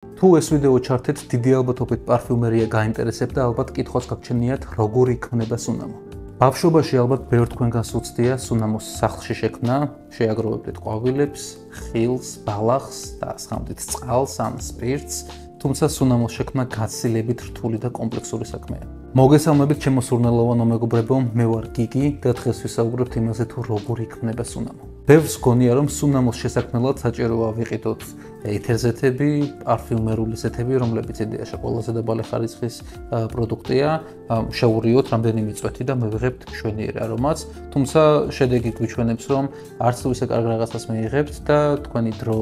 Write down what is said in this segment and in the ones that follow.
თუ ეს ვიდეო ჩართეთ, დიდი ალბათობით პარფიუმერია გაინტერესებდა, ალბათ კითხვას გაგჩნიათ, როგორ იქმნება სუნამო. ბავშვობაში ალბათ ბევრ თქვენგანს უცდია სუნამოს სახლში შექმნა, შეაგროვებდით ყვავილებს, ხილს, ბალახს და ასხამდით წყალს ან სპირტს, თუმცა სუნამოს შექმნა გაცილებით რთული და კომპლექსური საქმეა. მოგესალმებით ჩემო სურნელოვანო მეგობრებო, მე ვარ გიგი და დღეს ვისაუბრებთ იმაზე, თუ როგორ იქმნება სუნამო. ბევრს გონია, რომ სუნამოს შესაქმნელად საჭიროა ვიყიდოთ ეთერზეთები, პარფიუმერული ზეთები, რომლებიც იდეაში ყველაზე დაბალი ხარისხის პროდუქტია, შევურიოთ რამდენიმე წვეთი და მივიღებთ მშვენიერი არომატს, თუმცა შედეგი გვიჩვენებს, რომ არც თუ ისე კარგ რაღაცას მიიღებთ და თქვენი დრო,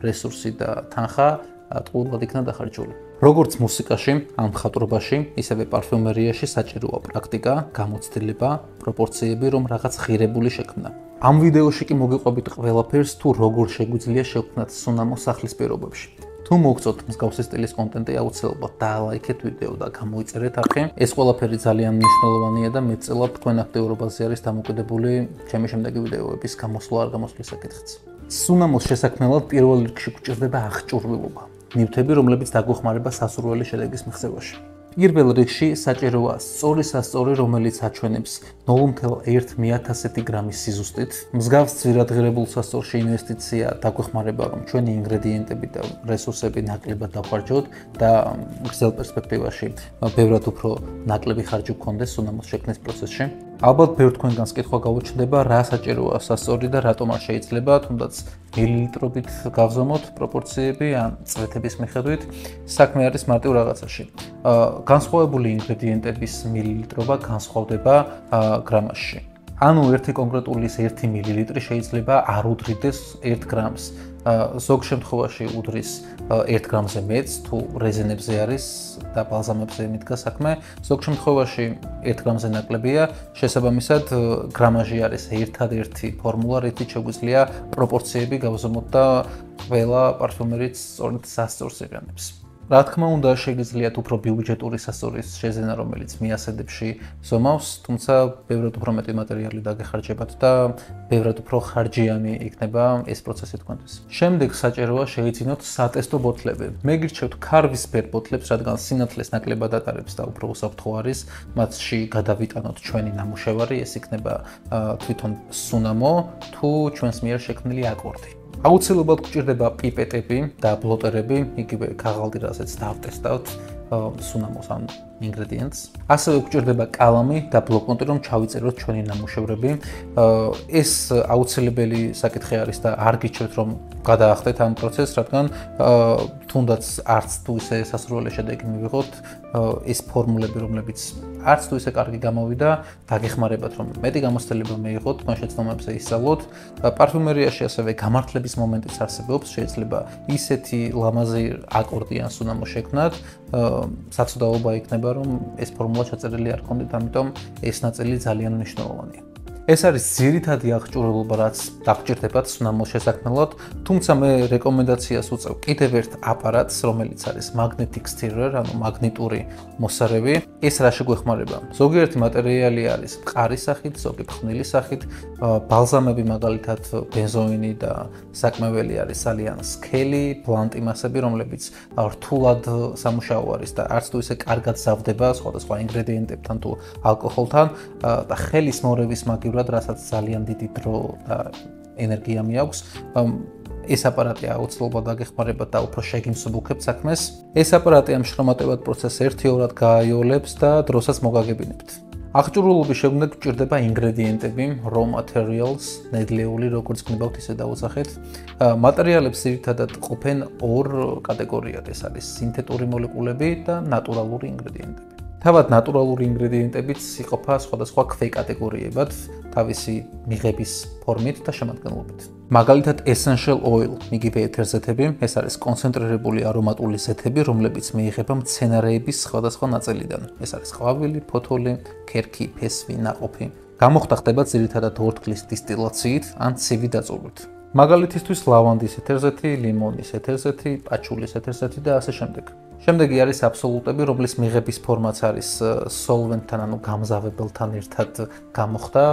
რესურსი და თანხა ტყუილად იქნა დახარჯული. როგორც მუსიკაში, ან მხატვრობაში, ისევე პარფიუმერიაში საჭიროა პრაქტიკა, გამოცდილება, პროპორციები, რომ რაღაც ღირებული შექმნა. ამ ვიდეოში კი მოგიყვებით ყველაფერს, თუ როგორ შეგვიძლია შევქმნათ სუნამო სახლის პირობებში. თუ მოგწოთ მსგავსი სტილის კონტენტი, აუცილებლად დაალაიქეთ ვიდეო და გამოიწერეთ არხი. ეს ყველაფერი ძალიან მნიშვნელოვანია და მეტწილად თქვენ აქტიურობაზე არის დამოკიდებული ჩემი შემდეგი ვიდეოების გამოსვლა არ გამოსვლის საკითხიც. სუნამოს შესაქმნელად პირველ რიგში გვჭირდება აღჭურვილობა. ნივთები, რომლებიც დაგვეხმარება სასურველი შედეგის მიღწევაში. პირველ რიგში საჭიროა სწორი სასწორი, რომელიც აჩვენებს 0,1 გრამის სიზუსტით. მსგავს ძვირადღირებულ სასწორში ინვესტიცია დაგვეხმარება, რომ ჩვენი ინგრედიენტები და რესურსები ნაკლებად დავხარჯოთ და გრძელ პერსპექტივაში ბევრად უფრო ნაკლები ხარჯი გქონდეს სუნამოს შექმნის პროცესში. ალბათ ბევრ თქვენგანს კითხვა გავუჩნდება, რა საჭიროა სასწორი და რატომ არ შეიძლება, თუნდაც მილilitrობით გავზომოთ პროპორციები ან წვეთების მიხედვით. საქმე არის მარტივ რაღაცაში. განსხვავებული ინგრედიენტების მილilitrობა განსხვავდება გრამაში. ანუ ერთი კონკრეტული 1 მილილიტრი შეიძლება არ უდრიდეს 1 გრამს. ზოგ შემთხვევაში უდრის 1 გრამზე მეც, თუ რეზინებზე არის და ბალზამებზე მიდგა საქმე. ზოგ შემთხვევაში 1 გრამზე ნაკლებია, შესაბამისად გრამაჟი არის ერთადერთი ფორმულა, რითიც შეგვიძლია პროპორციები გავზომოთ და ყველა პარფიუმერიც სწორედ სასწორს იყენებს. რა თქმა უნდა, შეგიძლიათ უფრო ბიუჯეტური სასწორის შეძენა, რომელიც მიასედებში ზომავს, თუმცა ბევრად უფრო მეტი მატერიალი დაგეხარჯებათ და ბევრად უფრო ხარჯიანი იქნება ეს პროცესი თქვენთვის. შემდეგ საჭიროა შეიძინოთ სატესტო ბოთლები. მე გირჩევთ ქარვისფერ ბოთლებს, რადგან სინათლეს ნაკლებად ატარებს და უფრო უსაფრთხო არის, მათში გადავიტანოთ ჩვენი ნამუშევარი, ეს იქნება თვითონ სუნამო თუ ჩვენს მიერ შექმნილი აკორდი. აუცილებლად გვჭირდება პიპეტები და ბლოტერები, იგივე ქაღალდი, რასაც დავტესტავთ სუნამოს ამ ინგრედიენტს. ასევე გვჭირდება კალამი და ბლოკნოტი, რომ ჩავიწეროთ ჩვენი ნამუშევრები. ეს აუცილებელი საკითხი არის და არ გიჩვენთ, რომ გადაახდეთ ამ პროცესს, რადგან თუნდაც არც თუ ისე სასურველი შედეგი მივიღოთ, ეს ფორმულები, რომლებიც არც თუ ისე კარგი გამოვიდა, დაგეხმარებათ, რომ მეტი გამოცდილება მიიღოთ, თქვენ შეცდომებზე ისწავლოთ. პარფიუმერიაში ასევე გამართლების მომენტიც არსებობს, შეიძლება ისეთი ლამაზი აკორდი ან სუნამო შექმნათ, საცუდაობა იქნება, რომ ეს ფორმულა ჩაწერილი არ გქონდეთ, ამიტომ ეს ნაწილი ძალიან მნიშვნელოვანია. ეს არის ძირითადი აღჭურვილობა, რაც დაგჭირდებათ სუნამოს შესაქმნელად, თუმცა მე რეკომენდაციას უწევ კიდევ ერთ აპარატს, რომელიც არის magnetic stirrer, ანუ მაგნიტური მოსარევი. ეს რა შეგვეხმარება? ზოგიერთი მატერიალი არის მყარის სახით, ზოგი ფხვნილის სახით, ბალზამები მაგალითად ბენზოინი და საკმეველი არის ძალიან სქელი, ბლანტი მასები, რომლებიც რთულად სამუშაო არის და არც თუ ისე კარგად ზავდება სხვადასხვა ინგრედიენტებთან თუ ალკოჰოლთან და ხელის მორევის მაგივრად, რასაც ძალიან დიდი დრო და ენერგია მიაქვს. ეს აპარატი აუცილებლად დაგეხმარებათ და უფრო შეგიმსუბუქებთ საქმეს. ეს აპარატი ამ შრომატევად პროცესს ერთიორად გააიოლებს და დროსაც მოგაგებინებთ. აღჭურვილობის შექმნით გვჭირდება ინგრედიენტები, raw materials, ნედლეული, როგორც გნებავთ, ისე დაუძახეთ. მატერიალებს ძირითადად ყოფენ ორ კატეგორიად, ეს არის სინთეტური მოლეკულები და ნატურალური ინგრედიენტები. თავად ნატურალური ინგრედიენტებიც იყოფა სხვადასხვა ქვეკატეგორიებად, თავისი მიღების ფორმით და შემადგენლობით. მაგალითად essential oil, იგივე ეთერზეთები, ეს არის კონცენტრირებული არომატული ზეთები, რომლებიც მიიღება მცენარეების სხვადასხვა ნაწილიდან. ეს არის ყვავილი, ფოთოლი, ქერქი, ფესვი, ნაყოფი. გამოხდა ხდება ძირითადად ორთქლის დისტილაციით ან ცივი დაწურვით. მაგალითისთვის ლავანდის ეთერზეთი, ლიმონის ეთერზეთი, პაჩულის ეთერზეთი და ასე შემდეგ. შემდეგი არის აბსოლუტები, რომლის მიღების ფორმაც არის solvent-თან, ანუ გამზავებელთან ერთად გამოხდა.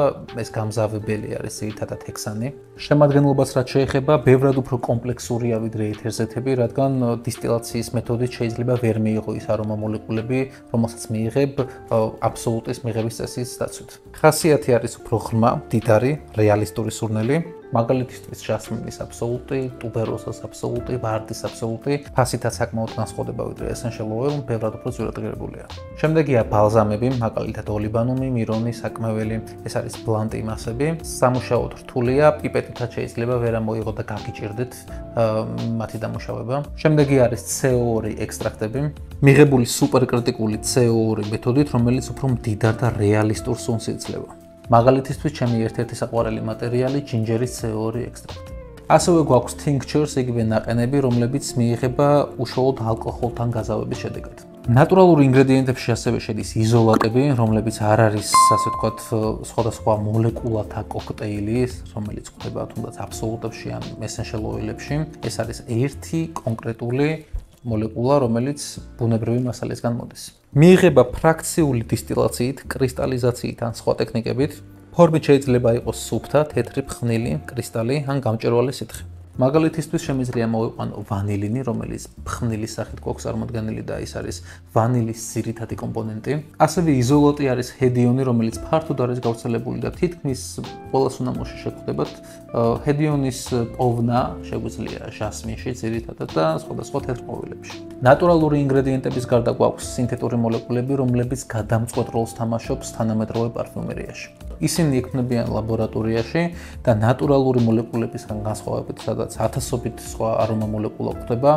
ეს გამზავებელი არის ძირითადად ჰექსანი. შემადგენლობას რაც შეეხება, ბევრად უფრო კომპლექსურია ვიდრე ეთერზეთები, რადგან დისტილაციის მეთოდით შეიძლება ვერ მიიღო ის არომა მოლეკულები, რომელსაც მიიღებ აბსოლუტის მიღების წესის დაცვით. ხასიათი არის უფრო ღრმა, მდიდარი, რეალისტური სურნელი. მაგალითისთვის ჟასმინის აბსოლუტი, ტუბეროზას აბსოლუტი, ვარდის აბსოლუტი, ფასითაც საკმაოდ განსხვავდება ვიდრე essential oil, ბევრად უფრო ძვირადღირებულია. შემდეგია ბალზამები, მაგალითად ოლიბანუმი, მირონი, საკმეველი, ეს არის ბლანტი მასები. სამუშაოდ რთულია, პიპეტითაც შეიძლება ვერ ამოიღო და გაგიჭირდეთ მათი დამუშავება. შემდეგი არის CO2 ექსტრაქტები, მიღებული სუპერკრიტიკული CO2 მეთოდით, რომელიც უფრო მდიდარ და რეალისტურ სუნს იძლევა. მაგალითისთვის ჩემი ერთ-ერთი საყვარელი მატერიალი ჯინჯერის CO2 ექსტრაქტი. ასევე გვაქვს tinctures, იგივე ნაყენები, რომლებიც მიიღება უშუალოდ ალკოჰოლთან გაზავების შედეგად. ნატურალურ ინგრედიენტებში ასევე შედის იზოლატები, რომლებიც არ არის, ასე ვთქვათ, სხვადასხვა მოლეკულათა კოქტეილი, რომელიც გვხვდება თუნდაც აბსოლუტებში ან essential oil-ებში. ეს არის ერთი კონკრეტული მოლეკულა, რომელიც ბუნებრივი მასალისგან მოდის. მიიღება ფრაქციული დისტილაციით, კრისტალიზაციით ან სხვა ტექნიკებით. ფორმით შეიძლება იყოს სუფთა, თეთრი, ფხნილი, კრისტალი ან გამჭვირვალე სითხე. მაგალითისთვის შემიძლია მოვიყვანო ვანილინი, რომელიც ფხნილის სახით გვაქვს წარმოდგენილი და ის არის ვანილის ძირითადი კომპონენტი. ასევე იზოლატი არის ჰედიონი, რომელიც ფართოდ არის გავრცელებული და თითქმის ყველა სუნამოში შეგხვდებათ. ჰედიონის პოვნა შეგვიძლია ჟასმინში ძირითადად და სხვადასხვა თეთრ ყვავილებში. ნატურალური ინგრედიენტების გარდა გვაქვს სინთეტური მოლეკულები, რომლებიც გადამწყვეტ როლს თამაშობს თანამედროვე პარფიუმერიაში. ისინი იქმნებიან ლაბორატორიაში და ნატურალური მოლეკულებისგან განსხვავებით, სადაც ათასობით სხვა არომა მოლეკულა გვხვდება,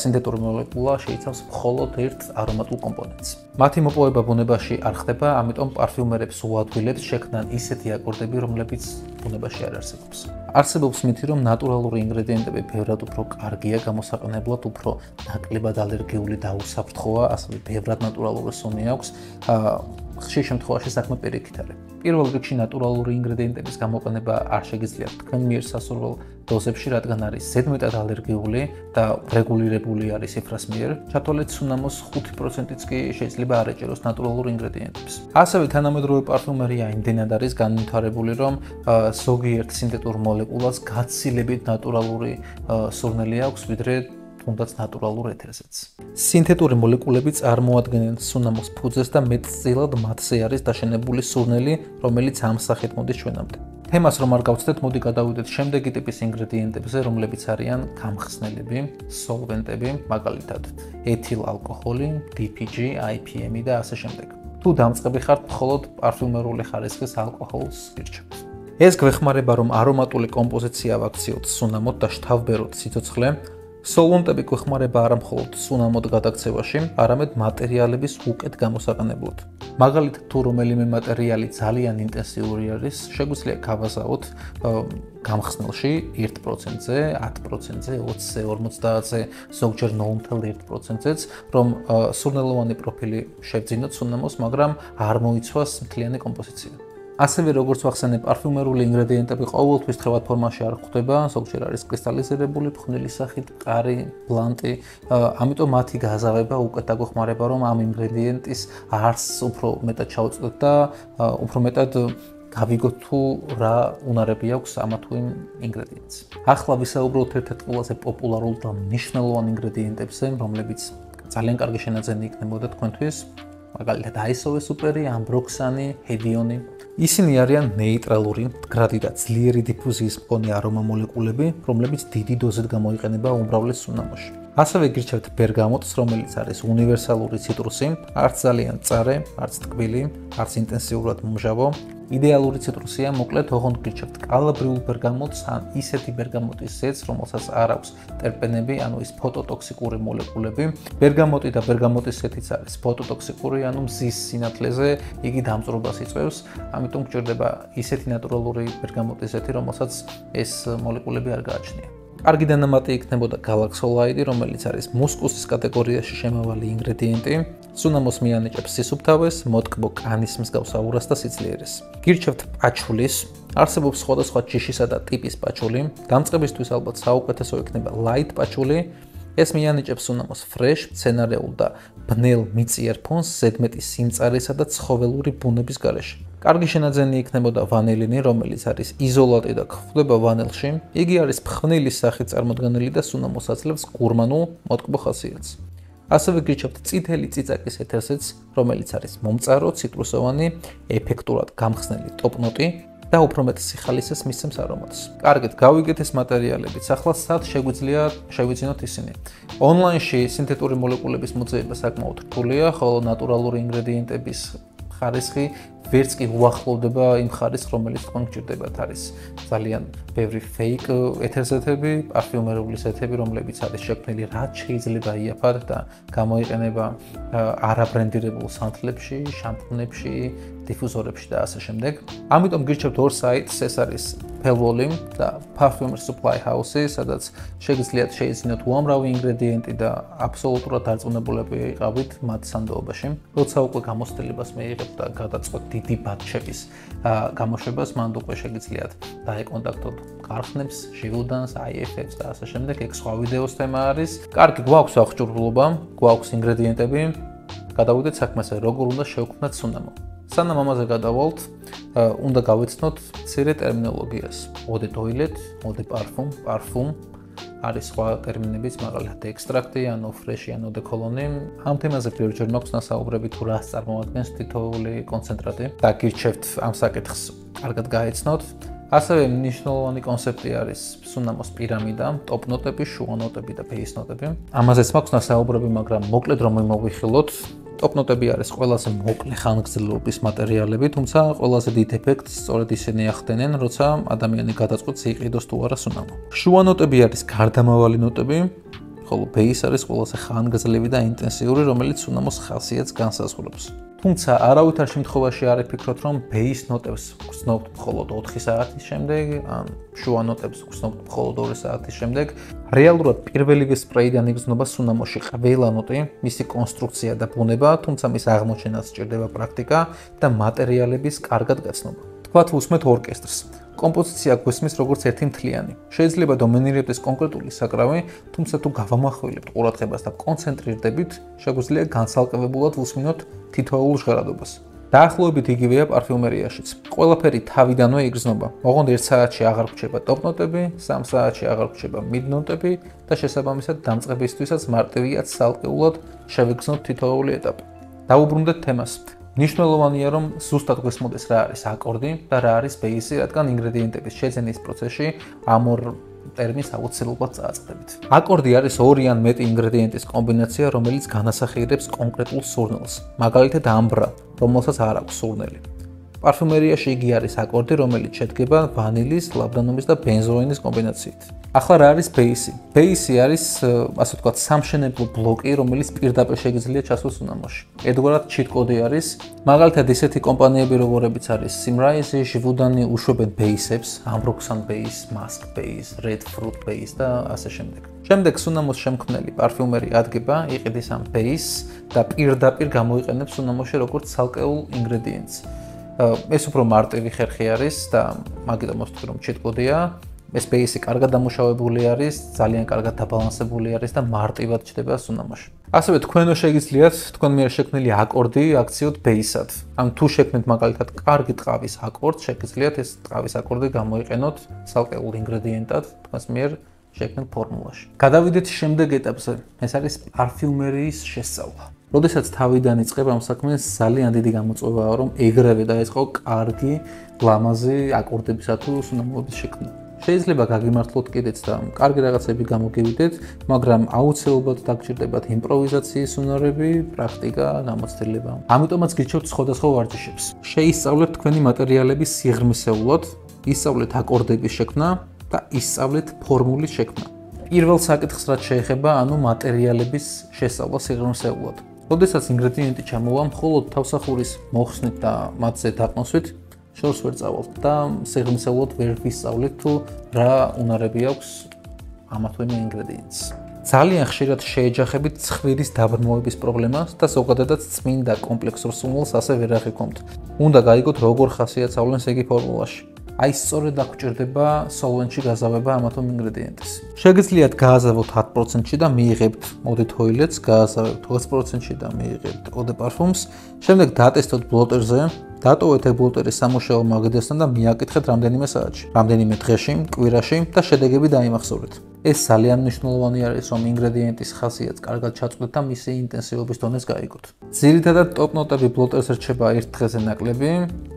სინთეტური მოლეკულა შეიცავს მხოლოდ ერთ არომატულ კომპონენტს. მათი მოპოვება ბუნებაში არ ხდება, ამიტომ პარფიუმერებს უადვილებს შექმნან ისეთი აკორდები, რომლებიც ბუნებაში არ არსებობს. არსებობს მითი, რომ ნატურალური ინგრედიენტები ბევრად უფრო კარგია გამოსაყენებლად, უფრო ნაკლებად ალერგიული და უსაფრთხოა, ასევე ბევრად ნატურალური სუნი აქვს. ხშირ შემთხვევაში საქმე პირიქით არის. პირველ რიგში ნატურალური ინგრედიენტების გამოყენება არ შეგიძლიათ თქვენ მიერ სასურველ დოზებში, რადგან არის ზედმეტად ალერგიული და რეგულირებული არის ციფრას მიერ. ჩათვალეთ სუნამოს 5%-იც კი შეიძლება არ ეჭეროს ნატურალურ ინგრედიენტებს. ასევე თანამედროვე პარფიუმერია იმდენად არის განვითარებული, რომ ზოგიერთ სინთეტურ მოლეკულას გაცილებით ნატურალური სურნელი აქვს, ვიდრე თუნდაც ნატურალურ ეთერზეც. სინთეტური მოლეკულები წარმოადგენენ სუნამოს ფუძეს და მეტწილად მათზე არის დაშენებული სურნელი, რომელიც ამ სახით მოდის ჩვენამდე. თემას რომ არ გავცდეთ, მოდი გადავიდეთ შემდეგი ტიპის ინგრედიენტებზე, რომლებიც არიან გამხსნელები, სოლვენტები, მაგალითად ეთილ ალკოჰოლი, DPG, IPM და ასე შემდეგ. თუ დამწყები ხართ მხოლოდ პარფიუმერული ხარისხის ალკოჰოლს გირჩევთ. ეს გვეხმარება, რომ არომატული კომპოზიცია ვაქციოთ სუნამოდ და შთავბეროთ სიცოცხლე. სოლვენტები გვეხმარება არა მხოლოდ სუნამოდ გადაქცევაში, არამედ მატერიალების უკეთ გამოსაყენებლად. მაგალითად, თუ რომელიმე მატერიალი ძალიან ინტენსიური არის, შეგვიძლია გავაზავოთ გამხსნელში 1%-ზე, 10%-ზე, 20-ზე, 50-ზე, ზოგჯერ 0.1%-ზეც, რომ სურნელოვანი პროფილი შევძინოთ სუნამოს, მაგრამ არ მოიცვას მთლიანი კომპოზიცია. ასევე როგორც ვახსენე, პარფიუმერული ინგრედიენტები ყოველთვის თხევად ფორმაში არ გვხვდება, ზოგჯერ არის კრისტალიზირებული ფხნილის სახით, მყარი, ბლანტი, ამიტომ მათი გაზავება უკეთ დაგვეხმარება, რომ ამ ინგრედიენტის არსს უფრო მეტად ჩავწვდეთ და უფრო მეტად გავიგოთ თუ რა უნარები აქვს ამა თუ იმ ინგრედიენტს. ახლა ვისაუბროთ ერთ-ერთ ყველაზე პოპულარულ და მნიშვნელოვან ინგრედიენტებზე, რომლებიც ძალიან კარგი შენაძენი იქნებოდა თქვენთვის. მაგალითად აისოვე სუპერი, ამბროქსანი, ჰედიონი. ისინი არიან ნეიტრალური, მდგრადი და ძლიერი დიფუზიის მქონე არომა მოლეკულები, რომლებიც დიდი დოზით გამოიყენება უმრავლეს სუნამოში. ასევე გირჩევთ ბერგამოტს, რომელიც არის უნივერსალური ციტრუსი, არც ძალიან მწარე, არც ტკბილი, არც ინტენსიურად მომჟავო. იდეალური ციტრუსია, მოკლედ ოღონდ გირჩევთ კალაბრიულ ბერგამოტს ან ისეთი ბერგამოტის ზეთს, რომელსაც არ აქვს ტერპენები, ანუ ის ფოტოტოქსიკური მოლეკულები. ბერგამოტი და ბერგამოტის ზეთიც არის ფოტოტოქსიკური, ანუ მზის სინათლეზე იგი დამწვრობას იწვევს, ამიტომ გჭირდება ისეთი ნატურალური ბერგამოტის ზეთი, რომელსაც ეს მოლეკულები არ გააჩნია. კარგი დანამატი იქნებოდა გალაქსოლაიდი, რომელიც არის მუსკუსის კატეგორიაში შემავალი ინგრედიენტი. სუნამოს მიანიჭებს სისუფთავეს, მოტკბო კანის მსგავს აურას და სიძლიერეს. გირჩევთ პაჩულის, არსებობს სხვადასხვა ჯიშისა და ტიპის პაჩული. დამწყებისთვის ალბათ საუკეთესო იქნება light პაჩული, ეს მიანიჭებს სუნამოს ფრეშ, მცენარეულ და ბნელ მიწიერ ფონს ზედმეტი სიმწარისა და ცხოველური ბუნების გარეშე. კარგი შენაძენი იქნებოდა ვანილინი, რომელიც არის იზოლატი და გვხვდება ვანილში. იგი არის ფხვნილის სახით წარმოდგენილი და სუნამოს აძლევს გურმანულ მოტკბო ხასიათს. ასევე გირჩევთ წითელი წიწაკის ეთერზეც, რომელიც არის მომწარო, ციტრუსოვანი, ეფექტურად გამხსნელი ტოპნოტი და უფრო მეტ სიხალისეს მისცემს არომატს. კარგით, გავიგეთ ეს მატერიალებიც. ახლა სად შეგვიძლია შევიძინოთ ისინი? ონლაინში სინთეტური მოლეკულების მოძიება საკმაოდ რთულია, ხოლო ნატურალური ინგრედიენტების ხარისხი ვერც კი უახლოვდება იმ ხარისხს, რომელიც თქვენ გჭირდებათ. არის ძალიან ბევრი fake ეთერზეთები, პარფიუმერული ზეთები, რომლებიც არის შექმნილი რაც შეიძლება იაფად და გამოიყენება არაბრენდირებულ სანთლებში, შამპუნებში, დიფუზორებში და ასე შემდეგ. ამიტომ გირჩევთ ორ საიტს, ეს არის Pellvolim და Parfumer Supply House, სადაც შეგიძლიათ შეიძინოთ უამრავი ინგრედიენტი და აბსოლუტურად დარწმუნებულები იყავით მათ სანდოობაში. როცა უკვე გამოცდილებას მიიღებთ და გადაწყვეტთ დიდი ბადჟეტის გამოშვებას, მანდ უკვე შეგიძლიათ დაეკონტაქტოთ ქარხნებს, ჟიუდანს, IF-ებს და ასე შემდეგ. ეგ სხვა ვიდეოს თემა არის. კარგი, გვაქვს აღჭურვილობა, გვაქვს ინგრედიენტები. გადავიდეთ საქმეზე, როგორ უნდა შევქმნათ სუნამო. სანამ ამაზე გადავალთ, უნდა გავიცნოთ მცირე ტერმინოლოგიას. eau de toilette, eau de parfum, parfum არის სხვა ტერმინებიც, მაგალითად ექსტრაქტი, ანუ ფრეში, ანუ eau de cologne. ამ თემაზე პირველჯერ მაქვს ნასაუბრები თუ რას წარმოადგენს თითოეული კონცენტრატი და გირჩევთ ამ საკითხს კარგად გაეცნოთ. ასევე მნიშვნელოვანი კონცეფტი არის სუნამოს პირამიდა, ტოპ ნოტები, შუა ნოტები და ბეის ნოტები. ამაზეც მაქვს ნასაუბრები, მაგრამ მოკლედ რომ მოვიხილოთ, ტოპ ნოტები არის ყველაზე მოკლე ხანგრძლივობის მატერიალები, თუმცა ყველაზე დიდ ეფექტს სწორედ ისინი ახდენენ, როცა ადამიანი გადაწყვეტს იყიდოს თუ არა სუნამო. შუა ნოტები არის გარდამავალი ნოტები, ხოლო ბეის არის ყველაზე ხანგრძლივი და ინტენსიური, რომელიც სუნამოს ხასიათს განსაზღვრებს. თუმცა არავითარ შემთხვევაში არ იფიქროთ, რომ ბეის ნოტებს გრძნობთ მხოლოდ 4 საათის შემდეგ, ან შუა ნოტებს გრძნობთ მხოლოდ 2 საათის შემდეგ. რეალურად პირველივე სპრეიდან იგრძნობა სუნამოში ყველა ნოტი, მისი კონსტრუქცია და ბუნება, თუმცა მის აღმოჩენას სჭირდება პრაქტიკა და მატერიალების კარგად გაცნობა. თქვათ უსმენთ ორკესტრს. კომპოზიცია გვესმის როგორც ერთი მთლიანი. შეიძლება დომინირებდეს კონკრეტული საკრავი, თუმცა თუ გავამახვილებთ ყურადღებას და კონცენტრირდებით, შეგვიძლია განცალკევებულად ვუსმინოთ თითოეულ ჟღერადობას. დაახლოებით იგივეა პარფიუმერიაშიც. ყველაფერი თავიდანვე იგრძნობა. ოღონდ 1 საათში აღარ გვჩება ტოპ ნოტები, 3 საათში აღარ გვჩება მიდ ნოტები და შესაბამისად დამწყებისთვისაც მარტივია ცალკეულად შევიგრძნოთ თითოეული ეტაპი. დავუბრუნდეთ თემას. მნიშვნელოვანია რომ ზუსტად გვესმოდეს რა არის აკორდი და რა არის ბეისი, რადგან ინგრედიენტების შეძენის პროცესში ამ ორ ტერმინს აუცილებლად წააწყდებით. აკორდი არის ორი ან მეტი ინგრედიენტის კომბინაცია, რომელიც განასახიერებს კონკრეტულ სურნელს. მაგალითად ამბრა, რომელსაც არ აქვს სურნელი. პარფიუმერიაში იგი არის აკორდი, რომელიც შედგება ვანილის, ლაბდანუმის და ბენზოინის კომბინაციით. ახლა რა არის ბეისი? ბეისი არის, ასე ვთქვათ, სამშენებლო ბლოკი, რომელიც პირდაპირ შეგიძლია ჩასვას სუნამოში. ერთგვარად ჩიტ კოდი არის. მაგალითად, ისეთი კომპანიები, როგორებიც არის Simrise, ჟივუდანი უშვებენ ბეისებს, Ambroxan base, Mask base, Red Fruit base და ასე შემდეგ. შემდეგ სუნამოს შემქმნელი პარფიუმერი ადგება, იყიდის ამ ბეისს და პირდაპირ გამოიყენებს სუნამოში როგორც ცალკეულ ინგრედიენტს. ეს უფრო მარტივი ხერხი არის და მაგიტომ ვთქვი რომ ჩიტ კოდია. ეს ბეისი კარგად დამუშავებული არის, ძალიან კარგად დაბალანსებული არის და მარტივად ჩდება სუნამოში. ასევე თქვენო შეგიძლიათ თქვენ მიერ შექმნილი აკორდი აქციოთ ბეისად. ან თუ შექმნით მაგალითად კარგი ტყავის აკორდს, შეგიძლიათ ეს ტყავის აკორდი გამოიყენოთ ცალკეულ ინგრედიენტად თქვენს მიერ შექმნილ ფორმულაში. გადავიდეთ შემდეგ ეტაპზე. ეს არის პარფიუმერიის შესწავლა. როდესაც თავიდან იწყება ამ საქმეს, ძალიან დიდი გამოწვევაა რომ ეგრევე დაიწყო კარგი, ლამაზი აკორდებისა თუ სუნამოების შექმნა. შეიძლება გაგიმართლოთ კიდეც და კარგი რაღაცები გამოგივიდეთ, მაგრამ აუცილებლად დაგჭირდებათ იმპროვიზაციის უნარები, პრაქტიკა, გამოცდილება. ამიტომაც გიჩვენებთ სხვადასხვა ვარჯიშებს. შეისწავლეთ თქვენი მატერიალების სიღრმისეულად, ისწავლეთ აკორდების შექმნა და ისწავლეთ ფორმულის შექმნა. პირველ საკითხს რაც შეეხება, ანუ მატერიალების შესწავლა სიღრმისეულად. როდესაც ინგრედიენტი ჩამოვა, მხოლოდ თავსახურის მოხსნით და მათზე დაყნოსვით შორს ვერ წავალთ და სიღრმისეულად ვერ ვისწავლეთ თუ რა უნარები აქვს ამა თუ იმ ინგრედიენტს. ძალიან ხშირად შეეჯახებით ცხვირის დაბრმოვების პრობლემას და ზოგადადაც წმინდა კომპლექსურ სურნელს ასე ვერ აღიქვამთ. უნდა გაიგოთ როგორ ხასიათავლენს იგი ფორმულაში. აი სწორედ აქ გვჭირდება სოლვენტში გაზავება ამათო ინგრედიენტის. შეგიძლიათ გააზავოთ 10%-ში და მიიღებთ eau de toilette-ს, გააზავებთ 20%-ში და მიიღებთ eau de parfum-ს. შემდეგ დატესტოთ ბლოტერზე, დატოვეთ ეგ ბლოტერის სამუშაო მაგიდასთან და მიაკითხეთ რამდენიმე საათში, რამდენიმე დღეში, კვირაში და შედეგები დაიმახსოვრეთ. ეს ძალიან მნიშვნელოვანი არის, რომ ინგრედიენტის ხასიათს კარგად ჩაწვდეთ და მისი ინტენსივობის დონეს გაიგოთ. ძირითადად ტოპ ნოტები ბლოტერზე რჩება 1 დღეზე ნაკლები,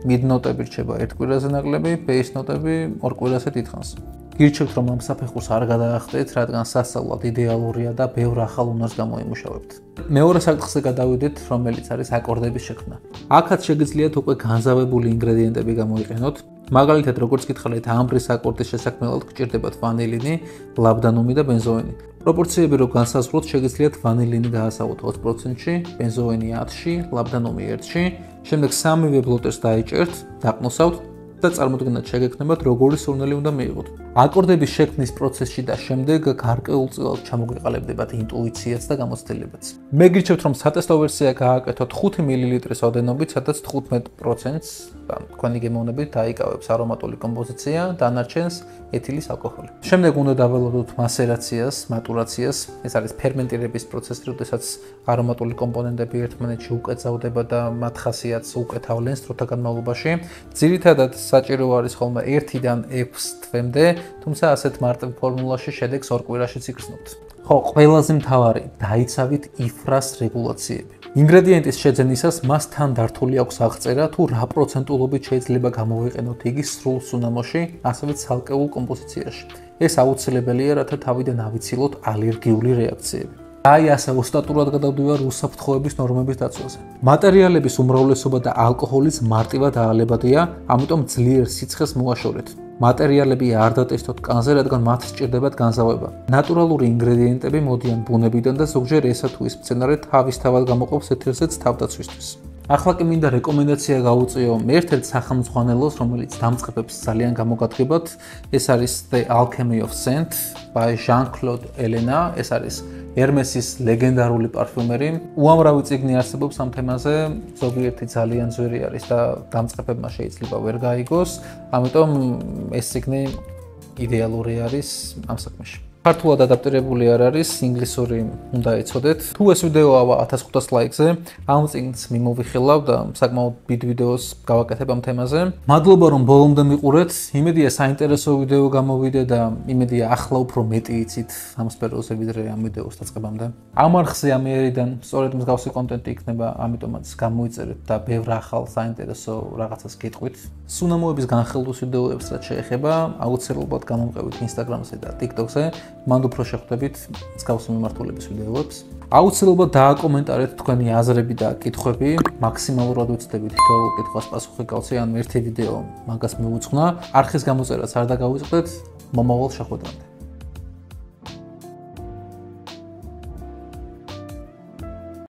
მიდ ნოტები რჩება 1 კვირაზე ნაკლები, ბეის ნოტები 2 კვირაზე დიდხანს. გირჩევთ, რომ ამ საფეხურს არ გადაახტეთ, რადგან სასწავლად იდეალურია და ბევრ ახალ უნარს გამოიმუშავებთ. მეორე საკითხზე გადავიდეთ, რომელიც არის აკორდების შექმნა. აქაც შეგიძლიათ უკვე განზავებული ინგრედიენტები გამოიყენოთ. მაგალითად, როგორც გითხარით, ამბრის აკორდის შესაქმნელად გჭირდებათ ვანილინი, ლაბდანუმი და ბენზოინი. პროპორციები რო განსაზღვროთ, შეგიძლიათ ვანილინი გაასავოთ 20%-ში, ბენზოინი 10-ში, ლაბდანუმი 1-ში, შემდეგ სამივე ბლოტერს დაიჭერთ, დაყნოსავთ და წარმოდგენად შეგექმნებათ, როგორი სურნელი უნდა მიიღოთ. აკორდების შექმნის პროცესში და შემდეგ გარკვეულწილად ჩამოგვეყალიბდებათ ინტუიციაც და გამოცდილებაც. მე გირჩევთ, რომ სატესტო ვერსია გააკეთოთ 5 მლ-ლის ოდენობით, სადაც 15%-ს თქვენი გემოვნებით დაიკავებს არომატული კომპოზიცია, დანარჩენს ეთილის ალკოჰოლი. შემდეგ უნდა დაველოდოთ მასერაციას, მატურაციას. ეს არის ფერმენტირების პროცესი, როდესაც არომატული კომპონენტები ერთმანეთში უკეცავდება და მათ ხასიათს უკეთავლენს დროთა განმავლობაში. ძირითადად საჭირო არის ხოლმე 1-დან 6 თვემდე, თუმცა ასეთ მარტივ ფორმულაში შედეგს 2 კვირაშიც იგრძნობთ. ხო, ყველაზე მთავარი, დაიცავით იფრას რეგულაციები. ინგრედიენტის შეძენისას მას თან დართული აქვს აღწერა, თუ რა პროცენტულობით შეიძლება გამოვიყენოთ იგი სრულ სუნამოში, ასევე ცალკეულ კომპოზიციაში. ეს აუცილებელია, რათა თავიდან ავიცილოთ ალერგიული რეაქციები. აი ასე ოსტატურად გადავდივარ უსაფრთხოების ნორმების დაცვაზე. მატერიალების უმრავლესობა და ალკოჰოლის მარტივად აალებადია, ამიტომ ძლიერ სიცხეს მოაშორეთ. მატერიალები არ დატესტოთ კანზე, რადგან მათ სჭირდებათ განზავება. ნატურალური ინგრედიენტები მოდიან ბუნებიდან და ზოგჯერ ესა თუ ის მცენარე თავისთავად გამოყოფს ეთერზეც თავდაცვისთვის. ახლა კი მინდა რეკომენდაცია გავუწიო ერთ-ერთ სახელმძღვანელოს, რომელიც დამწყებებს ძალიან გამოგადგებათ. ეს არის The Alchemy of Scent by Jean-Claude Ellena. ეს არის Hermes-ის ლეგენდარული პარფიუმერი. უამრავი წიგნი არსებობს ამ თემაზე, ზოგიერთი ძალიან ძვირი არის და დამწყებებმა შეიძლება ვერ გაიგოს, ამიტომ ეს წიგნი იდეალური არის ამ საქმეში. ქართულად ადაპტირებული არ არის, ინგლისური უნდა ეცოდეთ. თუ ეს ვიდეო ავა 1500 ლაიქზე, ამ წიგნს მიმოვიხილავ და საკმაოდ დიდ ვიდეოს გავაკეთებ ამ თემაზე. მადლობა რომ ბოლომდე მიყურეთ. იმედია საინტერესო ვიდეო გამოვიდე და იმედია ახლა უფრო მეტი იცით ამ სფეროზე ვიდრე ამ ვიდეოს დაწყებამდე. ამ არხზე ამიერიდან სწორედ მსგავსი კონტენტი იქნება, ამიტომაც გამოიწერეთ და ბევრ ახალ საინტერესო რაღაცას გეტყვით. სუნამოების განხილვის ვიდეოებს რაც შეეხება, აუცილებლად გამომყევით Instagram-ზე და TikTok-ზე. მანდ უფრო შეხვდებით მსგავსი მიმართულების ვიდეოებს. აუცილებლად დააკომენტარეთ თქვენი აზრები და კითხვები. მაქსიმალურად ვეცდები თითოეულ კითხვას პასუხი გავცე, ან ერთი ვიდეო მაგას მივუძღვნა. არხის გამოწერაც არ დაგავიწყდეთ. მომავალ შეხვედრამდე.